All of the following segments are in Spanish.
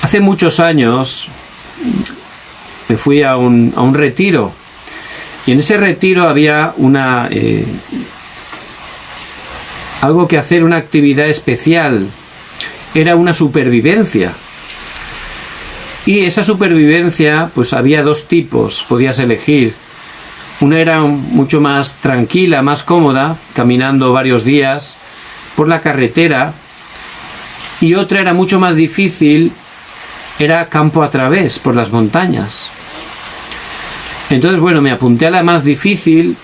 Hace muchos años me fui a un retiro, y en ese retiro había algo que hacer, una actividad especial. Era una supervivencia. Y esa supervivencia, pues había dos tipos, podías elegir. Una era mucho más tranquila, más cómoda, caminando varios días por la carretera, y otra era mucho más difícil, era campo a través, por las montañas. Entonces, bueno, me apunté a la más difícil,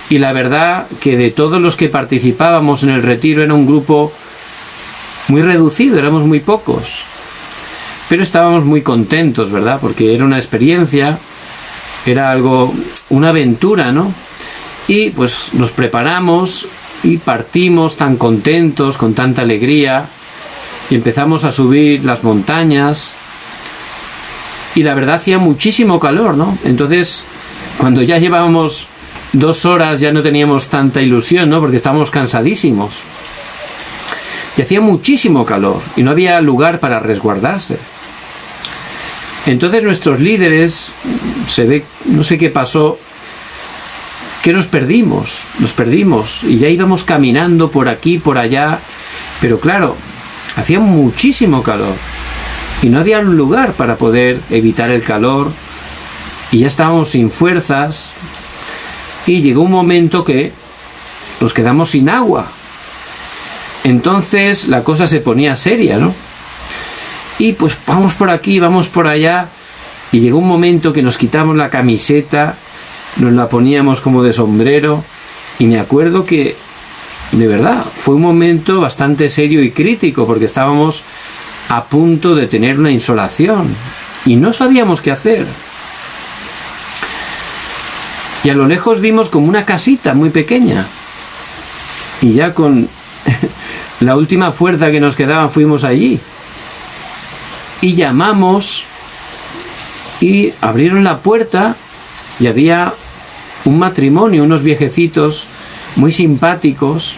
y la verdad que de todos los que participábamos en el retiro era un grupo muy reducido, éramos muy pocos. Pero estábamos muy contentos, ¿verdad? Porque era una experiencia, era algo, una aventura, ¿no? Y pues nos preparamos y partimos tan contentos, con tanta alegría, y empezamos a subir las montañas, y la verdad hacía muchísimo calor, ¿no? Entonces, cuando ya llevábamos 2 horas ya no teníamos tanta ilusión, ¿no? Porque estábamos cansadísimos. Y hacía muchísimo calor, y no había lugar para resguardarse. Entonces nuestros líderes, se ve, no sé qué pasó, que nos perdimos, y ya íbamos caminando por aquí, por allá, pero claro, hacía muchísimo calor, y no había lugar para poder evitar el calor, y ya estábamos sin fuerzas, y llegó un momento que nos quedamos sin agua. Entonces la cosa se ponía seria, ¿no? Y pues vamos por aquí, vamos por allá, y llegó un momento que nos quitamos la camiseta, nos la poníamos como de sombrero, y me acuerdo que, de verdad, fue un momento bastante serio y crítico, porque estábamos a punto de tener una insolación, y no sabíamos qué hacer. Y a lo lejos vimos como una casita muy pequeña, y ya con la última fuerza que nos quedaba fuimos allí. Y llamamos, y abrieron la puerta, y había un matrimonio, unos viejecitos muy simpáticos,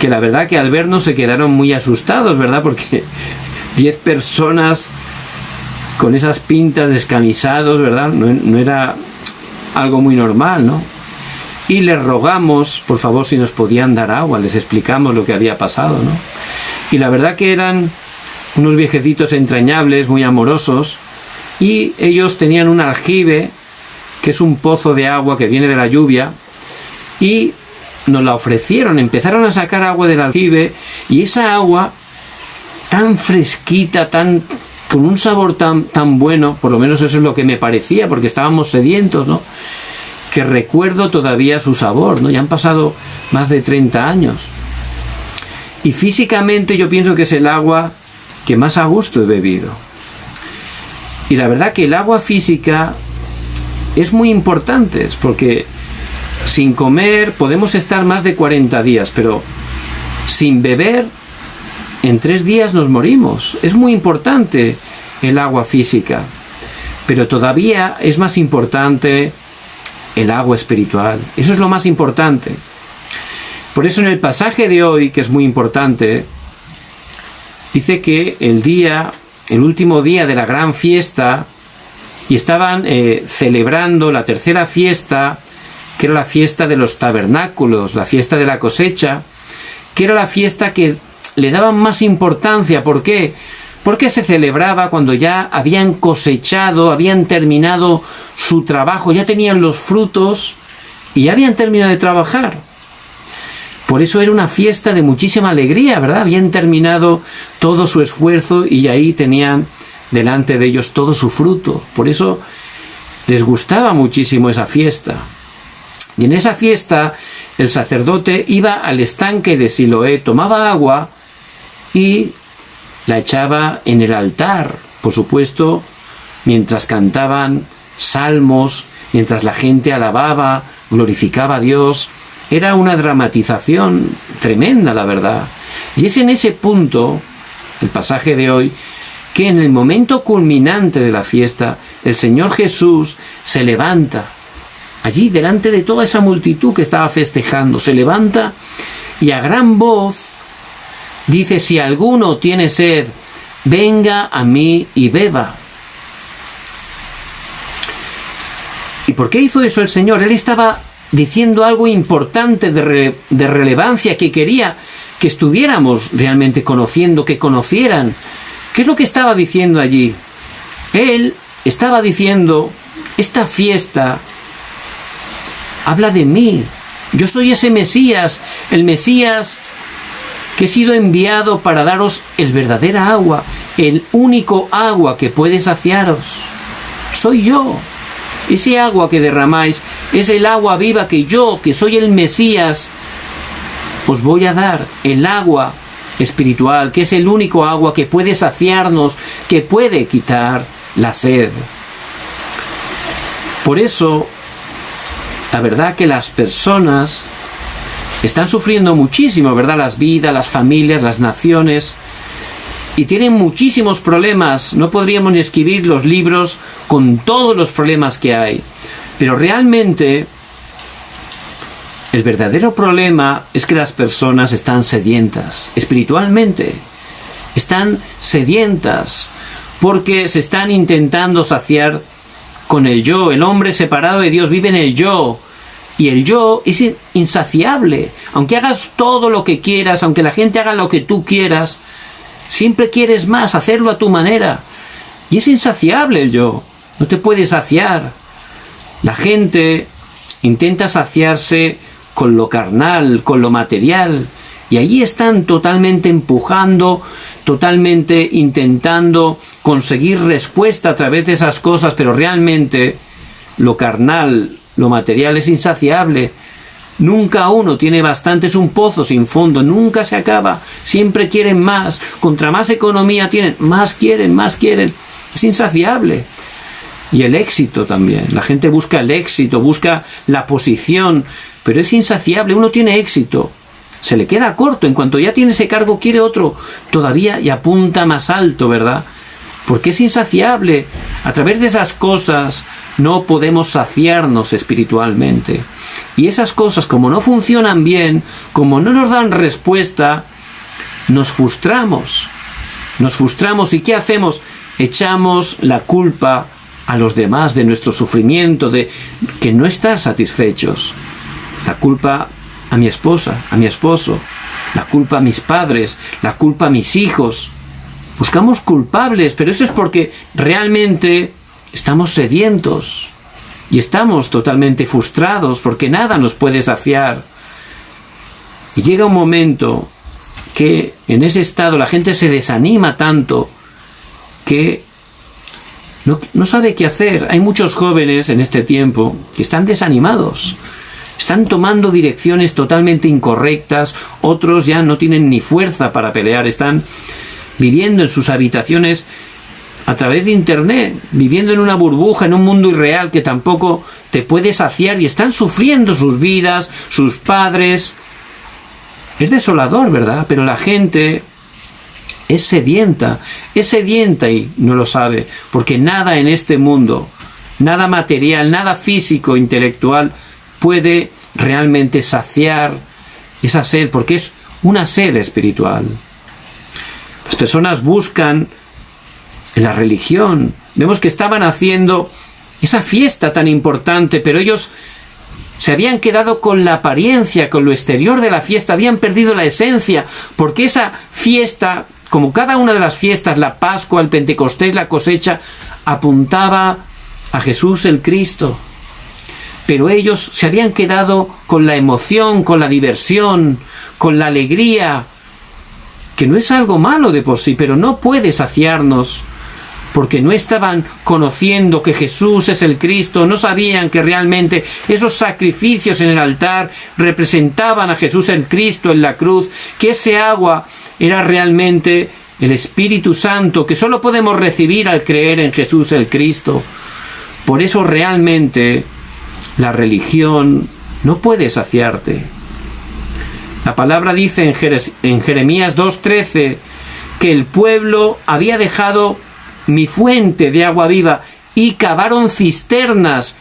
que la verdad que al vernos se quedaron muy asustados, ¿verdad? Porque 10 personas con esas pintas, descamisados, ¿verdad? No era algo muy normal, ¿no? Y les rogamos, por favor, si nos podían dar agua, les explicamos lo que había pasado, ¿no? Y la verdad que eran unos viejecitos entrañables, muy amorosos, y ellos tenían un aljibe, que es un pozo de agua que viene de la lluvia, y nos la ofrecieron, empezaron a sacar agua del aljibe, y esa agua tan fresquita, con un sabor tan bueno, por lo menos eso es lo que me parecía, porque estábamos sedientos, ¿no? Que recuerdo todavía su sabor, ¿no? Ya han pasado más de 30 años. Y físicamente yo pienso que es el agua que más a gusto he bebido. Y la verdad que el agua física es muy importante, porque sin comer podemos estar más de 40 días, pero sin beber en 3 días nos morimos. Es muy importante el agua física, pero todavía es más importante el agua espiritual. Eso es lo más importante. Por eso en el pasaje de hoy, que es muy importante, dice que el último día de la gran fiesta, y estaban celebrando la tercera fiesta, que era la fiesta de los tabernáculos, la fiesta de la cosecha, que era la fiesta que le daban más importancia. ¿Por qué? Porque se celebraba cuando ya habían cosechado, habían terminado su trabajo, ya tenían los frutos y ya habían terminado de trabajar. Por eso era una fiesta de muchísima alegría, ¿verdad? Habían terminado todo su esfuerzo y ahí tenían delante de ellos todo su fruto. Por eso les gustaba muchísimo esa fiesta. Y en esa fiesta el sacerdote iba al estanque de Siloé, tomaba agua y la echaba en el altar, por supuesto, mientras cantaban salmos, mientras la gente alababa, glorificaba a Dios. Era una dramatización tremenda, la verdad. Y es en ese punto, el pasaje de hoy, que en el momento culminante de la fiesta, el Señor Jesús se levanta, allí delante de toda esa multitud que estaba festejando, se levanta y a gran voz dice: si alguno tiene sed, venga a mí y beba. ¿Y por qué hizo eso el Señor? Él estaba diciendo algo importante de relevancia que quería que estuviéramos realmente conociendo, que conocieran. ¿Qué es lo que estaba diciendo allí? Él estaba diciendo, esta fiesta habla de mí. Yo soy ese Mesías, el Mesías que he sido enviado para daros el verdadera agua, el único agua que puede saciaros. Soy yo. Ese agua que derramáis es el agua viva que yo, que soy el Mesías, os voy a dar. El agua espiritual, que es el único agua que puede saciarnos, que puede quitar la sed. Por eso, la verdad que las personas están sufriendo muchísimo, ¿verdad? Las vidas, las familias, las naciones, y tienen muchísimos problemas. No podríamos ni escribir los libros con todos los problemas que hay. Pero realmente el verdadero problema es que las personas están sedientas, espiritualmente. Están sedientas porque se están intentando saciar con el yo. El hombre separado de Dios vive en el yo. Y el yo es insaciable. Aunque hagas todo lo que quieras, aunque la gente haga lo que tú quieras, siempre quieres más, hacerlo a tu manera. Y es insaciable el yo. No te puedes saciar. La gente intenta saciarse con lo carnal, con lo material. Y allí están totalmente empujando, totalmente intentando conseguir respuesta a través de esas cosas. Pero realmente lo carnal, lo material es insaciable. Nunca uno tiene bastante, es un pozo sin fondo, nunca se acaba, siempre quieren más, contra más economía tienen, más quieren, es insaciable. Y el éxito también, la gente busca el éxito, busca la posición, pero es insaciable. Uno tiene éxito, se le queda corto, en cuanto ya tiene ese cargo quiere otro todavía y apunta más alto, ¿verdad? Porque es insaciable. A través de esas cosas no podemos saciarnos espiritualmente. Y esas cosas, como no funcionan bien, como no nos dan respuesta, nos frustramos. ¿Y qué hacemos? Echamos la culpa a los demás de nuestro sufrimiento, de que no estar satisfechos. La culpa a mi esposa, a mi esposo, la culpa a mis padres, la culpa a mis hijos. Buscamos culpables, pero eso es porque realmente estamos sedientos. Y estamos totalmente frustrados porque nada nos puede saciar. Y llega un momento que en ese estado la gente se desanima tanto que no sabe qué hacer. Hay muchos jóvenes en este tiempo que están desanimados. Están tomando direcciones totalmente incorrectas. Otros ya no tienen ni fuerza para pelear. Están viviendo en sus habitaciones a través de internet, viviendo en una burbuja, en un mundo irreal que tampoco te puede saciar, y están sufriendo sus vidas, sus padres. Es desolador, ¿verdad? Pero la gente es sedienta y no lo sabe, porque nada en este mundo, nada material, nada físico, intelectual, puede realmente saciar esa sed, porque es una sed espiritual. Las personas buscan en la religión. Vemos que estaban haciendo esa fiesta tan importante, pero ellos se habían quedado con la apariencia, con lo exterior de la fiesta, habían perdido la esencia, porque esa fiesta, como cada una de las fiestas, la Pascua, el Pentecostés, la cosecha, apuntaba a Jesús el Cristo. Pero ellos se habían quedado con la emoción, con la diversión, con la alegría, que no es algo malo de por sí, pero no puede saciarnos, porque no estaban conociendo que Jesús es el Cristo, no sabían que realmente esos sacrificios en el altar representaban a Jesús el Cristo en la cruz, que ese agua era realmente el Espíritu Santo, que solo podemos recibir al creer en Jesús el Cristo. Por eso realmente la religión no puede saciarte. La palabra dice en Jeremías 2:13 que el pueblo había dejado mi fuente de agua viva y cavaron cisternas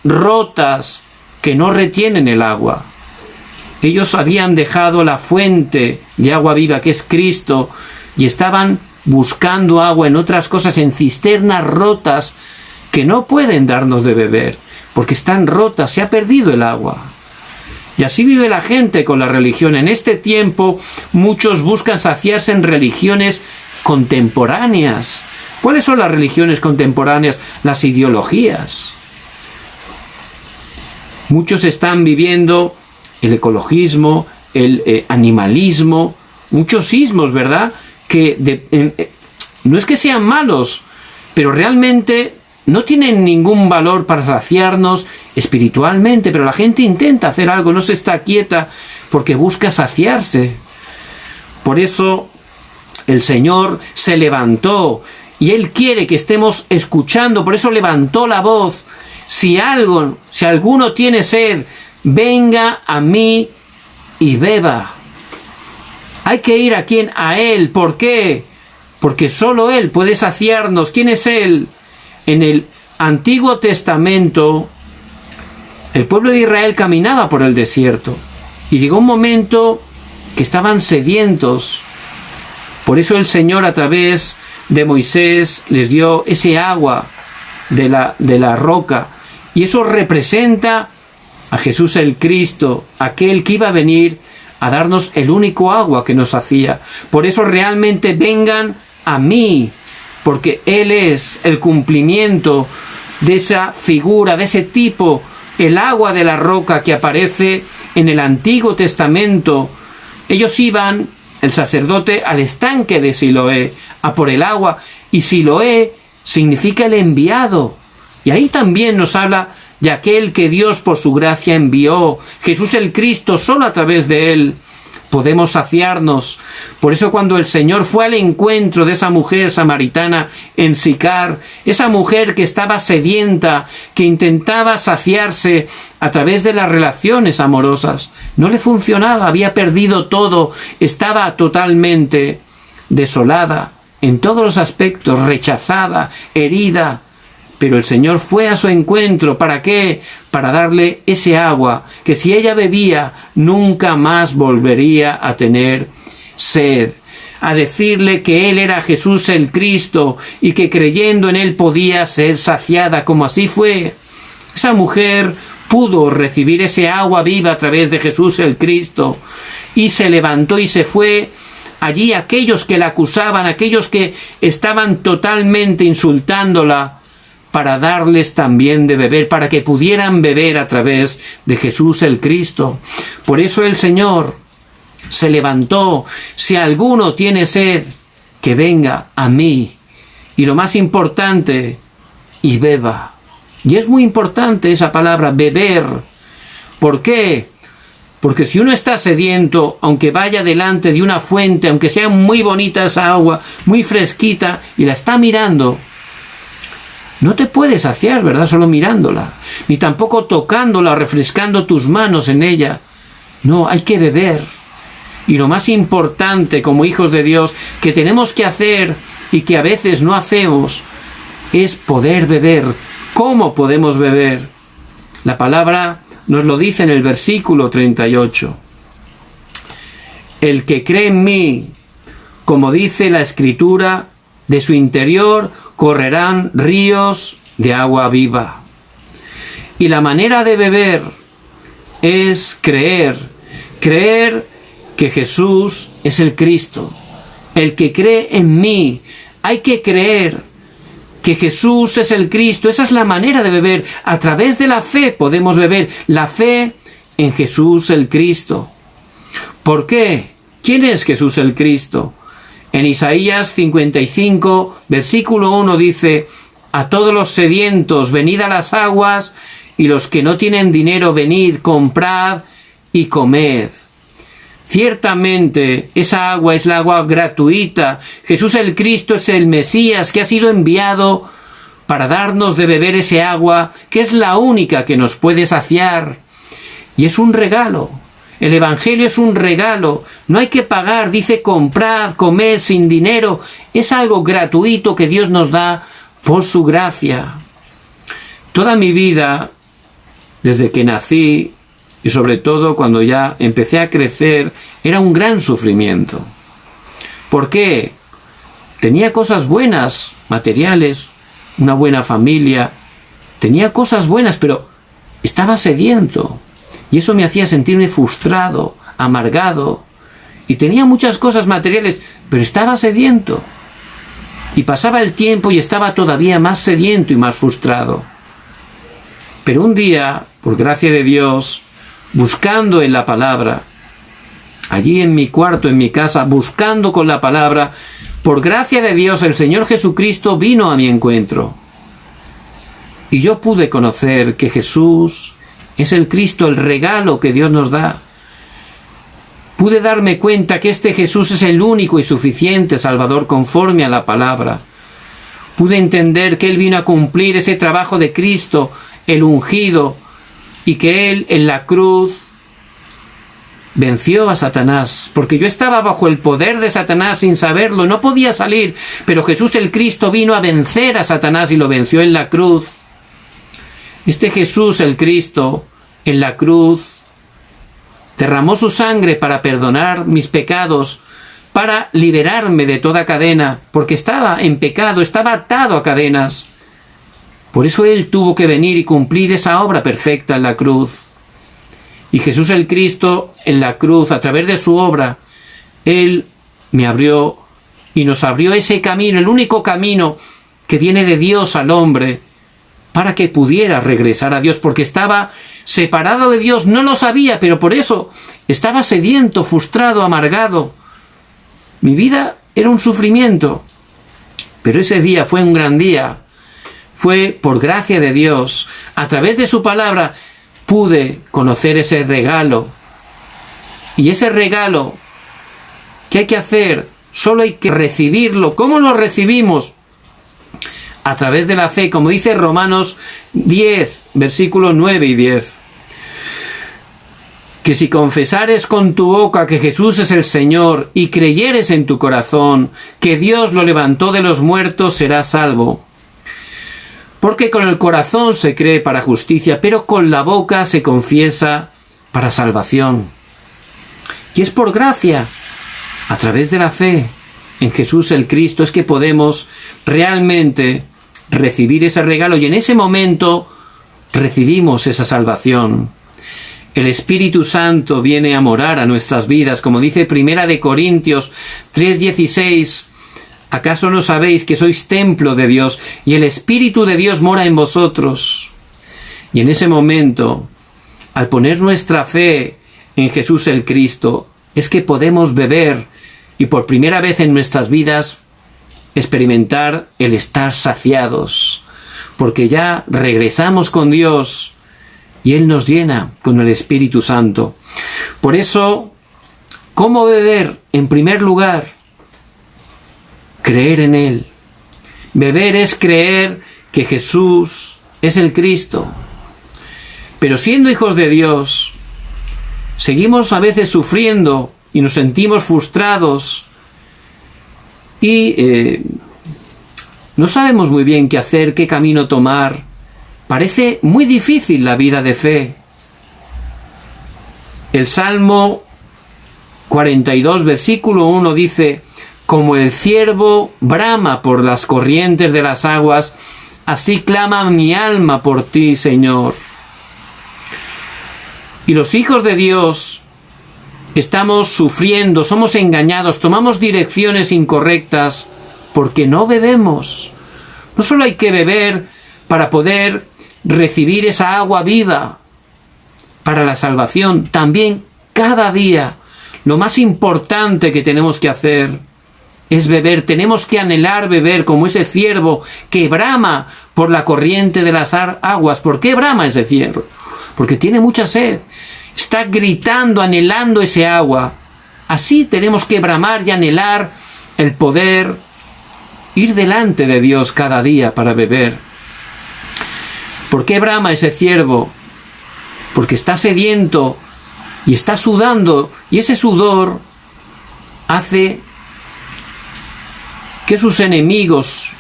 rotas que no retienen el agua. Ellos habían dejado la fuente de agua viva, que es Cristo, y estaban buscando agua en otras cosas, en cisternas rotas que no pueden darnos de beber, porque están rotas, se ha perdido el agua. Y así vive la gente con la religión. En este tiempo muchos buscan saciarse en religiones contemporáneas. ¿Cuáles son las religiones contemporáneas? Las ideologías. Muchos están viviendo el ecologismo, el animalismo, muchos ismos, ¿verdad? Que no es que sean malos, pero realmente no tienen ningún valor para saciarnos espiritualmente, pero la gente intenta hacer algo, no se está quieta porque busca saciarse. Por eso el Señor se levantó y Él quiere que estemos escuchando, por eso levantó la voz. Si alguno tiene sed, venga a mí y beba. Hay que ir a quién, a Él. ¿Por qué? Porque solo Él puede saciarnos. ¿Quién es Él? En el Antiguo Testamento, el pueblo de Israel caminaba por el desierto y llegó un momento que estaban sedientos. Por eso el Señor, a través de Moisés, les dio ese agua de la roca, y eso representa a Jesús el Cristo, aquel que iba a venir a darnos el único agua que nos hacía. Por eso realmente vengan a mí, porque Él es el cumplimiento de esa figura, de ese tipo, el agua de la roca que aparece en el Antiguo Testamento. Ellos iban, el sacerdote, al estanque de Siloé, a por el agua, y Siloé significa el enviado. Y ahí también nos habla de aquel que Dios por su gracia envió, Jesús el Cristo. Solo a través de Él podemos saciarnos. Por eso cuando el Señor fue al encuentro de esa mujer samaritana en Sicar, esa mujer que estaba sedienta, que intentaba saciarse a través de las relaciones amorosas, no le funcionaba, había perdido todo, estaba totalmente desolada en todos los aspectos, rechazada, herida. Pero el Señor fue a su encuentro. ¿Para qué? Para darle ese agua, que si ella bebía, nunca más volvería a tener sed. A decirle que Él era Jesús el Cristo y que creyendo en Él podía ser saciada, como así fue. Esa mujer pudo recibir ese agua viva a través de Jesús el Cristo, y se levantó y se fue. Allí aquellos que la acusaban, aquellos que estaban totalmente insultándola, para darles también de beber, para que pudieran beber a través de Jesús el Cristo. Por eso el Señor se levantó. Si alguno tiene sed, que venga a mí. Y lo más importante, y beba. Y es muy importante esa palabra, beber. ¿Por qué? Porque si uno está sediento, aunque vaya delante de una fuente, aunque sea muy bonita esa agua, muy fresquita, y la está mirando, no te puedes saciar, ¿verdad? Solo mirándola. Ni tampoco tocándola, refrescando tus manos en ella. No, hay que beber. Y lo más importante como hijos de Dios que tenemos que hacer y que a veces no hacemos es poder beber. ¿Cómo podemos beber? La palabra nos lo dice en el versículo 38. El que cree en mí, como dice la Escritura, de su interior correrán ríos de agua viva. Y la manera de beber es creer que Jesús es el Cristo. El que cree en mí, hay que creer que Jesús es el Cristo. Esa es la manera de beber. A través de la fe podemos beber. La fe en Jesús el Cristo. ¿Por qué? ¿Quién es Jesús el Cristo? En Isaías 55, versículo 1 dice: a todos los sedientos, venid a las aguas, y los que no tienen dinero, venid, comprad y comed. Ciertamente, esa agua es la agua gratuita. Jesús el Cristo es el Mesías que ha sido enviado para darnos de beber ese agua, que es la única que nos puede saciar. Y es un regalo. El Evangelio es un regalo, no hay que pagar, dice comprad, comed sin dinero, es algo gratuito que Dios nos da por su gracia. Toda mi vida, desde que nací y sobre todo cuando ya empecé a crecer, era un gran sufrimiento. ¿Por qué? Tenía cosas buenas, materiales, una buena familia, tenía cosas buenas, pero estaba sediento. Y eso me hacía sentirme frustrado, amargado. Y tenía muchas cosas materiales, pero estaba sediento. Y pasaba el tiempo y estaba todavía más sediento y más frustrado. Pero un día, por gracia de Dios, buscando en la palabra, allí en mi cuarto, en mi casa, buscando con la palabra, por gracia de Dios, el Señor Jesucristo vino a mi encuentro. Y yo pude conocer que Jesús es el Cristo, el regalo que Dios nos da. Pude darme cuenta que este Jesús es el único y suficiente Salvador conforme a la palabra. Pude entender que Él vino a cumplir ese trabajo de Cristo, el ungido, y que Él en la cruz venció a Satanás, porque yo estaba bajo el poder de Satanás sin saberlo, no podía salir, pero Jesús el Cristo vino a vencer a Satanás y lo venció en la cruz. Este Jesús el Cristo en la cruz derramó su sangre para perdonar mis pecados, para liberarme de toda cadena, porque estaba en pecado, estaba atado a cadenas. Por eso Él tuvo que venir y cumplir esa obra perfecta en la cruz. Y Jesús el Cristo en la cruz, a través de su obra, Él me abrió y nos abrió ese camino, el único camino que viene de Dios al hombre, para que pudiera regresar a Dios, porque estaba separado de Dios, no lo sabía, pero por eso estaba sediento, frustrado, amargado. Mi vida era un sufrimiento, pero ese día fue un gran día. Fue por gracia de Dios, a través de su palabra, pude conocer ese regalo. Y ese regalo, ¿qué hay que hacer? Solo hay que recibirlo. ¿Cómo lo recibimos? A través de la fe, como dice Romanos 10, versículos 9 y 10. Que si confesares con tu boca que Jesús es el Señor y creyeres en tu corazón que Dios lo levantó de los muertos, serás salvo. Porque con el corazón se cree para justicia, pero con la boca se confiesa para salvación. Y es por gracia, a través de la fe en Jesús el Cristo, es que podemos realmente recibir ese regalo, y en ese momento recibimos esa salvación. El Espíritu Santo viene a morar a nuestras vidas, como dice 1 Corintios 3:16. ¿Acaso no sabéis que sois templo de Dios y el Espíritu de Dios mora en vosotros? Y en ese momento, al poner nuestra fe en Jesús el Cristo, es que podemos beber y por primera vez en nuestras vidas experimentar el estar saciados, porque ya regresamos con Dios y Él nos llena con el Espíritu Santo. Por eso, ¿cómo beber? En primer lugar, creer en Él. Beber es creer que Jesús es el Cristo. Pero siendo hijos de Dios, seguimos a veces sufriendo y nos sentimos frustrados y no sabemos muy bien qué hacer, qué camino tomar. Parece muy difícil la vida de fe. El Salmo 42, versículo 1 dice: como el ciervo brama por las corrientes de las aguas, así clama mi alma por ti, Señor. Y los hijos de Dios estamos sufriendo, somos engañados, tomamos direcciones incorrectas porque no bebemos. No solo hay que beber para poder recibir esa agua viva para la salvación, también cada día lo más importante que tenemos que hacer es beber. Tenemos que anhelar beber como ese ciervo que brama por la corriente de las aguas. ¿Por qué brama ese ciervo? Porque tiene mucha sed. Está gritando, anhelando ese agua. Así tenemos que bramar y anhelar el poder ir delante de Dios cada día para beber. ¿Por qué brama ese ciervo? Porque está sediento y está sudando, y ese sudor hace que sus enemigos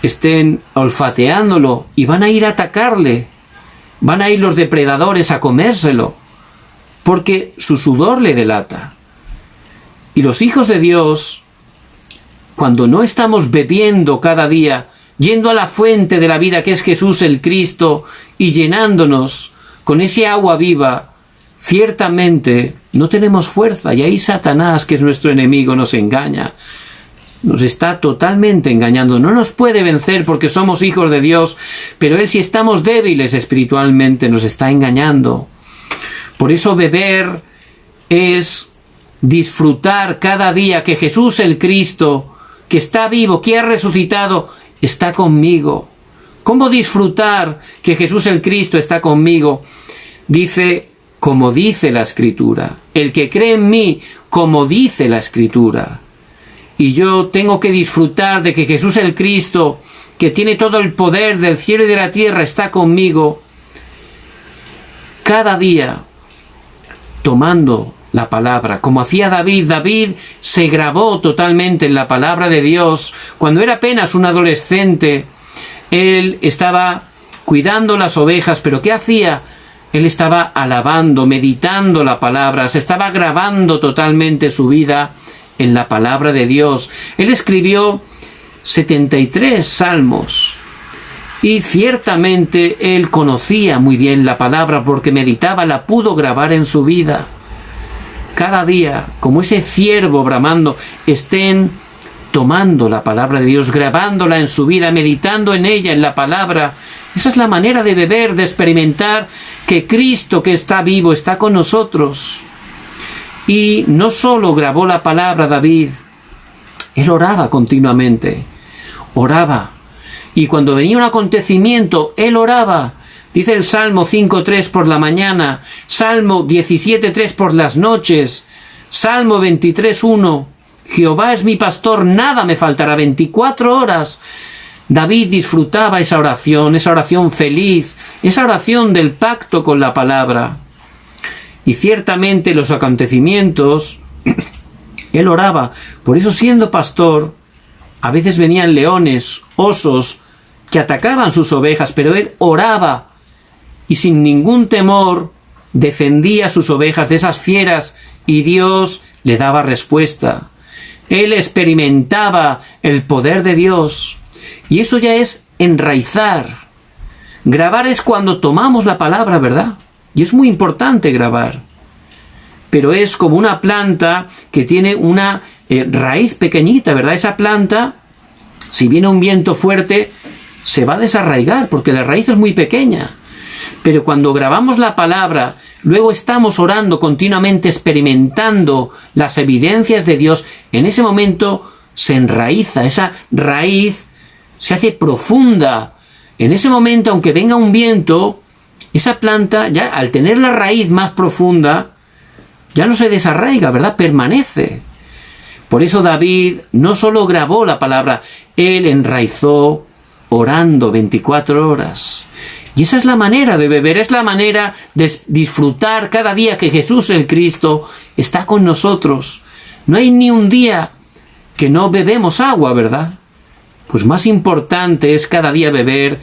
estén olfateándolo y van a ir a atacarle. Van a ir los depredadores a comérselo, porque su sudor le delata. Y los hijos de Dios cuando no estamos bebiendo cada día, yendo a la fuente de la vida que es Jesús el Cristo y llenándonos con ese agua viva, ciertamente no tenemos fuerza, y ahí Satanás, que es nuestro enemigo, nos engaña. Nos está totalmente engañando. No nos puede vencer porque somos hijos de Dios, pero Él, si estamos débiles espiritualmente, nos está engañando. Por eso beber es disfrutar cada día que Jesús el Cristo, que está vivo, que ha resucitado, está conmigo. ¿Cómo disfrutar que Jesús el Cristo está conmigo? Dice, como dice la Escritura. El que cree en mí, como dice la Escritura. Y yo tengo que disfrutar de que Jesús el Cristo, que tiene todo el poder del cielo y de la tierra, está conmigo cada día, tomando la palabra, como hacía David. David se grabó totalmente en la palabra de Dios. Cuando era apenas un adolescente, él estaba cuidando las ovejas, pero ¿qué hacía? Él estaba alabando, meditando la palabra, se estaba grabando totalmente su vida en la palabra de Dios. Él escribió 73 salmos y ciertamente él conocía muy bien la palabra porque meditaba, la pudo grabar en su vida. Cada día, como ese ciervo bramando, estén tomando la palabra de Dios, grabándola en su vida, meditando en ella, en la palabra. Esa es la manera de beber, de experimentar que Cristo, que está vivo, está con nosotros. Y no solo grabó la palabra David, él oraba continuamente, oraba. Y cuando venía un acontecimiento, él oraba. Dice el Salmo 5.3 por la mañana, Salmo 17.3 por las noches, Salmo 23.1, Jehová es mi pastor, nada me faltará, 24 horas. David disfrutaba esa oración feliz, esa oración del pacto con la palabra. Y ciertamente los acontecimientos, él oraba. Por eso, siendo pastor, a veces venían leones, osos, que atacaban sus ovejas, pero él oraba y sin ningún temor defendía sus ovejas de esas fieras y Dios le daba respuesta. Él experimentaba el poder de Dios y eso ya es enraizar. Grabar es cuando tomamos la palabra, ¿verdad? Y es muy importante grabar. Pero es como una planta que tiene una raíz pequeñita, ¿verdad? Esa planta, si viene un viento fuerte, se va a desarraigar porque la raíz es muy pequeña. Pero cuando grabamos la palabra, luego estamos orando continuamente, experimentando las evidencias de Dios, en ese momento se enraiza, esa raíz se hace profunda. En ese momento, aunque venga un viento, esa planta, ya al tener la raíz más profunda, ya no se desarraiga, ¿verdad? Permanece. Por eso David no solo grabó la palabra, él enraizó orando 24 horas. Y esa es la manera de beber, es la manera de disfrutar cada día que Jesús el Cristo está con nosotros. No hay ni un día que no bebemos agua, ¿verdad? Pues más importante es cada día beber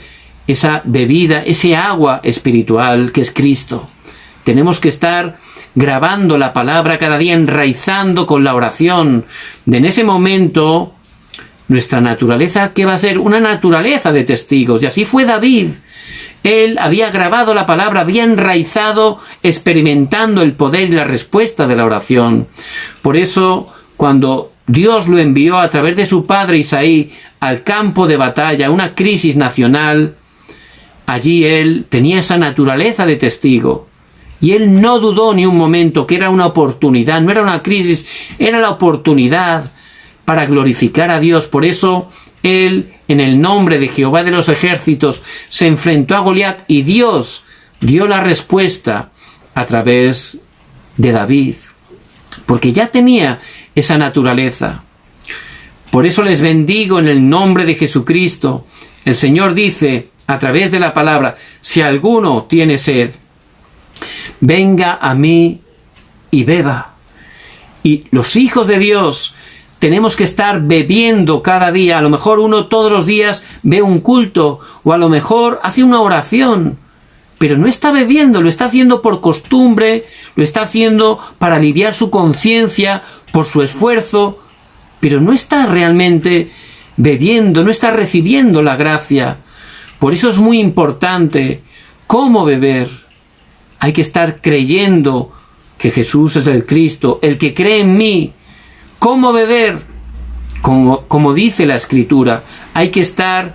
esa bebida, ese agua espiritual que es Cristo. Tenemos que estar grabando la palabra cada día, enraizando con la oración. En ese momento, nuestra naturaleza, ¿qué va a ser? Una naturaleza de testigos. Y así fue David. Él había grabado la palabra, había enraizado, experimentando el poder y la respuesta de la oración. Por eso, cuando Dios lo envió a través de su padre Isaí al campo de batalla, una crisis nacional, allí él tenía esa naturaleza de testigo. Y él no dudó ni un momento que era una oportunidad, no era una crisis, era la oportunidad para glorificar a Dios. Por eso él, en el nombre de Jehová de los ejércitos, se enfrentó a Goliat y Dios dio la respuesta a través de David, porque ya tenía esa naturaleza. Por eso les bendigo en el nombre de Jesucristo. El Señor dice a través de la palabra, si alguno tiene sed, venga a mí y beba. Y los hijos de Dios tenemos que estar bebiendo cada día. A lo mejor uno todos los días ve un culto o a lo mejor hace una oración, pero no está bebiendo, lo está haciendo por costumbre, lo está haciendo para aliviar su conciencia, por su esfuerzo, pero no está realmente bebiendo, no está recibiendo la gracia. Por eso es muy importante cómo beber. Hay que estar creyendo que Jesús es el Cristo, el que cree en mí. ¿Cómo beber? Como dice la Escritura, hay que estar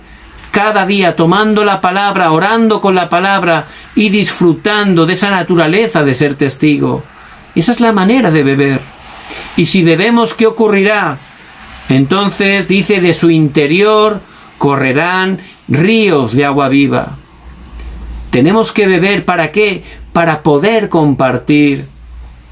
cada día tomando la palabra, orando con la palabra y disfrutando de esa naturaleza de ser testigo. Esa es la manera de beber. Y si bebemos, ¿qué ocurrirá? Entonces dice, de su interior correrán ríos de agua viva. Tenemos que beber, ¿para qué? Para poder compartir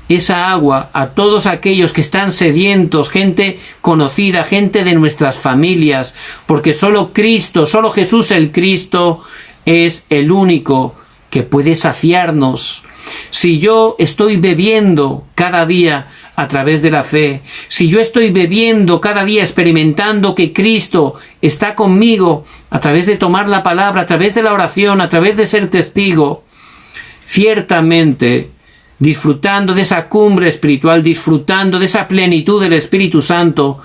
esa agua a todos aquellos que están sedientos, gente conocida, gente de nuestras familias, porque solo Cristo, solo Jesús el Cristo es el único que puede saciarnos. Si yo estoy bebiendo cada día a través de la fe, si yo estoy bebiendo cada día experimentando que Cristo está conmigo a través de tomar la palabra, a través de la oración, a través de ser testigo, ciertamente disfrutando de esa cumbre espiritual, disfrutando de esa plenitud del Espíritu Santo,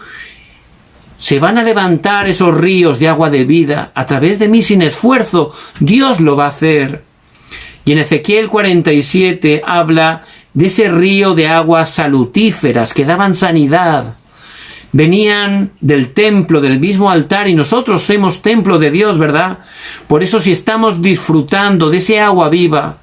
se van a levantar esos ríos de agua de vida a través de mí sin esfuerzo. Dios lo va a hacer. Y en Ezequiel 47 habla de ese río de aguas salutíferas que daban sanidad. Venían del templo, del mismo altar, y nosotros somos templo de Dios, ¿verdad? Por eso, si estamos disfrutando de ese agua viva,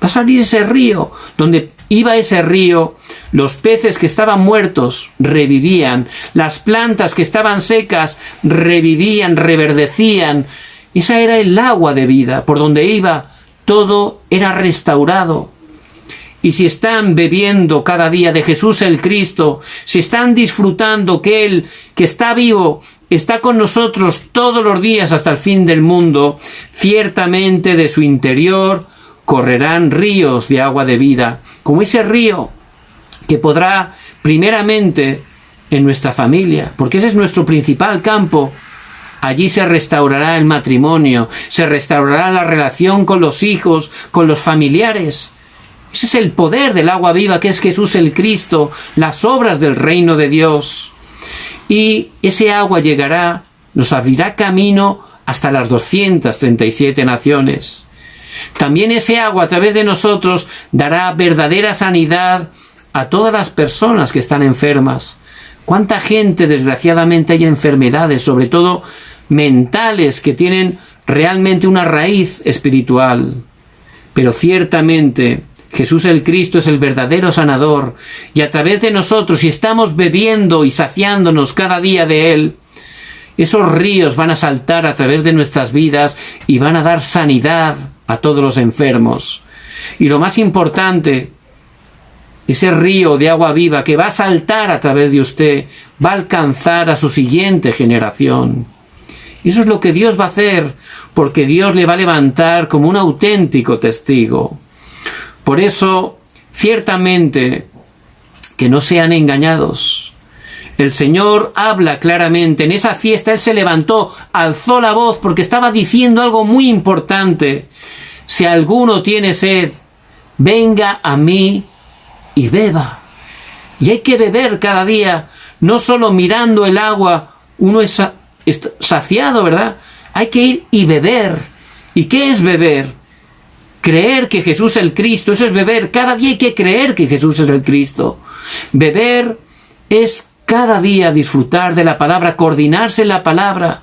va a salir ese río. Donde iba ese río, los peces que estaban muertos revivían, las plantas que estaban secas revivían, reverdecían. Esa era el agua de vida. Por donde iba, todo era restaurado. Y si están bebiendo cada día de Jesús el Cristo, si están disfrutando que Él, que está vivo, está con nosotros todos los días hasta el fin del mundo, ciertamente de su interior correrán ríos de agua de vida, como ese río que podrá primeramente en nuestra familia, porque ese es nuestro principal campo. Allí se restaurará el matrimonio, se restaurará la relación con los hijos, con los familiares. Ese es el poder del agua viva que es Jesús el Cristo, las obras del reino de Dios. Y ese agua llegará, nos abrirá camino hasta las 237 naciones. También ese agua a través de nosotros dará verdadera sanidad a todas las personas que están enfermas. ¿Cuánta gente desgraciadamente hay enfermedades, sobre todo mentales, que tienen realmente una raíz espiritual? Pero ciertamente Jesús el Cristo es el verdadero sanador, y a través de nosotros, si estamos bebiendo y saciándonos cada día de Él, esos ríos van a saltar a través de nuestras vidas y van a dar sanidad a todos los enfermos. Y lo más importante, ese río de agua viva que va a saltar a través de usted, va a alcanzar a su siguiente generación. Y eso es lo que Dios va a hacer, porque Dios le va a levantar como un auténtico testigo. Por eso, ciertamente, que no sean engañados. El Señor habla claramente. En esa fiesta Él se levantó, alzó la voz, porque estaba diciendo algo muy importante. Si alguno tiene sed, venga a mí y beba. Y hay que beber cada día, no solo mirando el agua, uno es saciado, ¿verdad? Hay que ir y beber. ¿Y qué es beber? Creer que Jesús es el Cristo, eso es beber. Cada día hay que creer que Jesús es el Cristo. Beber es cada día disfrutar de la palabra, coordinarse en la palabra.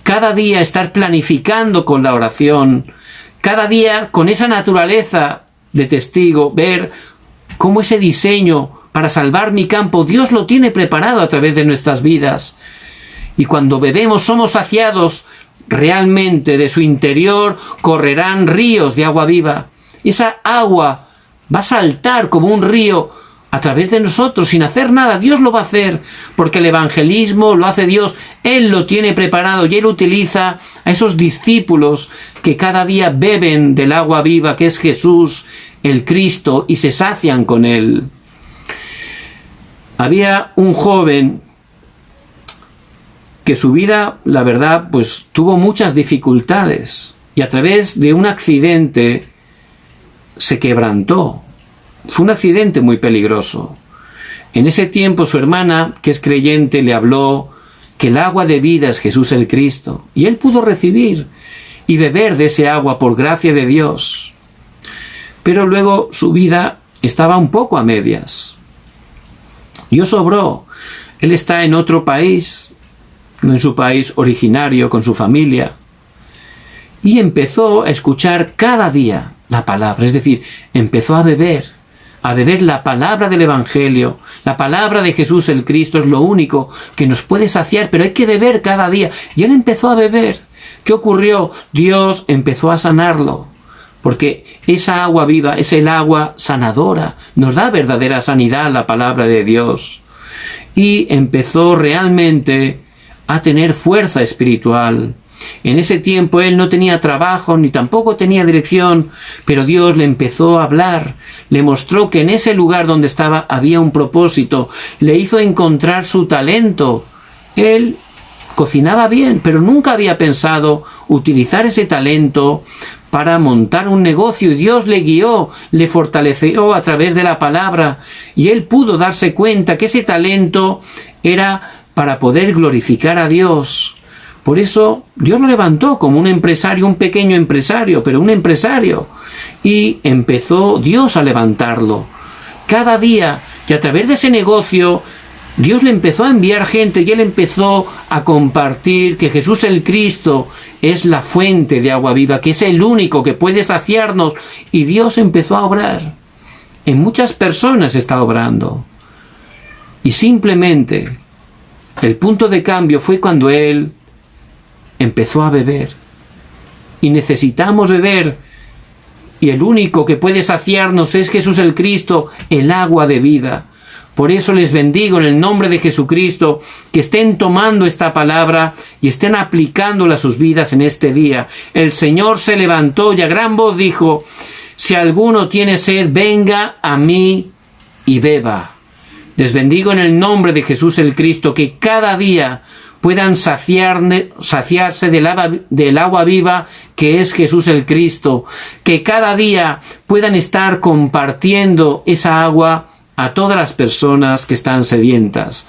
Cada día estar planificando con la oración. Cada día con esa naturaleza de testigo, ver cómo ese diseño para salvar mi campo, Dios lo tiene preparado a través de nuestras vidas. Y cuando bebemos somos saciados. Realmente de su interior correrán ríos de agua viva. Esa agua va a saltar como un río a través de nosotros sin hacer nada. Dios lo va a hacer porque el evangelismo lo hace Dios. Él lo tiene preparado y Él utiliza a esos discípulos que cada día beben del agua viva que es Jesús, el Cristo, y se sacian con Él. Había un joven que su vida, la verdad, pues tuvo muchas dificultades y a través de un accidente se quebrantó. Fue un accidente muy peligroso. En ese tiempo su hermana, que es creyente, le habló que el agua de vida es Jesús el Cristo, y él pudo recibir y beber de ese agua por gracia de Dios. Pero luego su vida estaba un poco a medias. Dios obró. Él está en otro país, no en su país originario, con su familia, y empezó a escuchar cada día la palabra, es decir, empezó a beber la palabra del Evangelio. La palabra de Jesús el Cristo es lo único que nos puede saciar, pero hay que beber cada día. Y él empezó a beber. ¿Qué ocurrió? Dios empezó a sanarlo, porque esa agua viva es el agua sanadora, nos da verdadera sanidad la palabra de Dios. Y empezó realmente a tener fuerza espiritual. En ese tiempo él no tenía trabajo ni tampoco tenía dirección, pero Dios le empezó a hablar, le mostró que en ese lugar donde estaba había un propósito, le hizo encontrar su talento. Él cocinaba bien, pero nunca había pensado utilizar ese talento para montar un negocio, y Dios le guió, le fortaleció a través de la palabra, y él pudo darse cuenta que ese talento era para poder glorificar a Dios. Por eso Dios lo levantó como un empresario, un pequeño empresario, pero un empresario. Y empezó Dios a levantarlo. Cada día, y a través de ese negocio, Dios le empezó a enviar gente y él empezó a compartir que Jesús el Cristo es la fuente de agua viva, que es el único que puede saciarnos. Y Dios empezó a obrar. En muchas personas está obrando. Y simplemente el punto de cambio fue cuando él empezó a beber. Y necesitamos beber. Y el único que puede saciarnos es Jesús el Cristo, el agua de vida. Por eso les bendigo en el nombre de Jesucristo, que estén tomando esta palabra y estén aplicándola a sus vidas en este día. El Señor se levantó y a gran voz dijo: si alguno tiene sed, venga a mí y beba. Les bendigo en el nombre de Jesús el Cristo, que cada día puedan saciarse del agua viva que es Jesús el Cristo, que cada día puedan estar compartiendo esa agua a todas las personas que están sedientas.